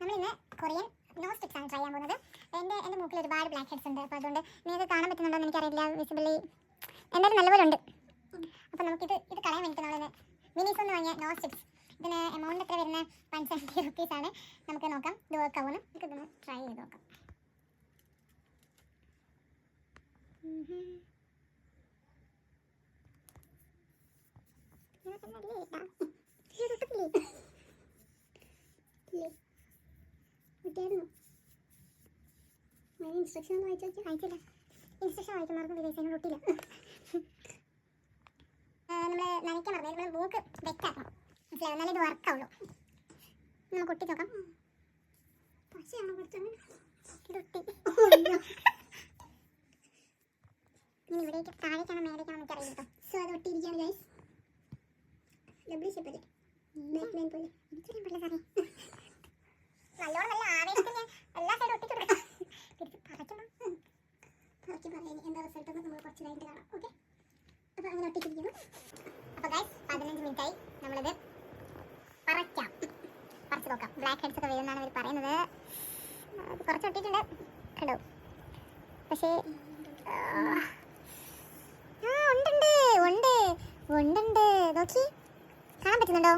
നമ്മളിന്ന് Korean nose sticks ആണ് try ചെയ്യാൻ പോകുന്നത്. എൻ്റെ മൂക്കിൽ ഒരുപാട് ബ്ലാക്ക് ഹെഡ്സ് ഉണ്ട്. അപ്പോൾ അതുകൊണ്ട് നിങ്ങൾക്ക് കാണാൻ പറ്റുന്നുണ്ടോ എന്ന് എനിക്കറിയില്ല. വിസിബിളി എന്തായാലും നല്ലപോലെ ഉണ്ട്. അപ്പോൾ നമുക്കിത് കളയാൻ വേണ്ടിയിട്ട് നമ്മൾ മിനീസ് എന്ന് വാങ്ങിയ നോസ് സ്റ്റിക്സ്. ഇതിന് എമൗണ്ട് എത്ര വരുന്ന 170 റുപ്പീസാണ്. നമുക്ക് നോക്കാം ഇത് വർക്ക് ആവുമെന്ന്. നമുക്കിതൊന്ന് ട്രൈ ചെയ്ത് നോക്കാം. ഇൻസ്ട്രക്ഷൻ ഒന്ന് അയച്ചില്ല. ഇൻസ്ട്രക്ഷൻ വായിക്കുമാർക്കും വിദേശങ്ങൾ ഒട്ടില്ല. നമ്മൾ നനയ്ക്കാൻ പറഞ്ഞാൽ നമ്മൾ മൂക്ക് വെറ്റാക്കണം. മനസ്സിലാവും, എന്നാലും ഇത് വർക്കാവുള്ളൂ. നമുക്ക് ഒട്ടി നോക്കാം. പശയാണോ കുറച്ചാണ് ഇതൊട്ടി. ഇനി ഇവിടേക്ക് താഴേക്കാണോ മേലേക്കാണോ നമുക്ക് അറിയില്ല കേട്ടോ. സോ അത് ഒട്ടിയിരിക്കുകയാണ് ഗൈസ്. ഡബിൾ ഷേപ്പ് അല്ലേ, ബ്ലാക്ക് ലൈൻ പോലെ. എനിക്കറിയാൻ പറ്റില്ല സാറേ. നല്ലോണം നല്ല ആവേശത്തിൽ ഞാൻ എല്ലാ സൈഡും ഒട്ടിച്ചു കൊടുക്കാം. തിരിച്ച് പറയ്ക്കണം. പറയ്ക്ക് പറയാം എന്താ റിസൾട്ട് എന്ന് നമ്മൾ കുറച്ച് കഴിഞ്ഞിട്ട് കാണാം. ഓക്കെ, അപ്പോൾ അങ്ങനെ ഒട്ടിച്ചിരിക്കുന്നു. അപ്പോൾ ഗൈസ് 15 മിനിറ്റായി. നമ്മളിത് പറിച്ച് നോക്കാം. ബ്ലാക്ക് ഹെഡ്സ് ഒക്കെ വരുമെന്നാണ് അവർ പറയുന്നത്. അത് കുറച്ച് ഒട്ടിയിട്ടുണ്ട് കണ്ടോ. പക്ഷേ ഉണ്ട് നോക്കി കാണാൻ പറ്റുന്നുണ്ടോ?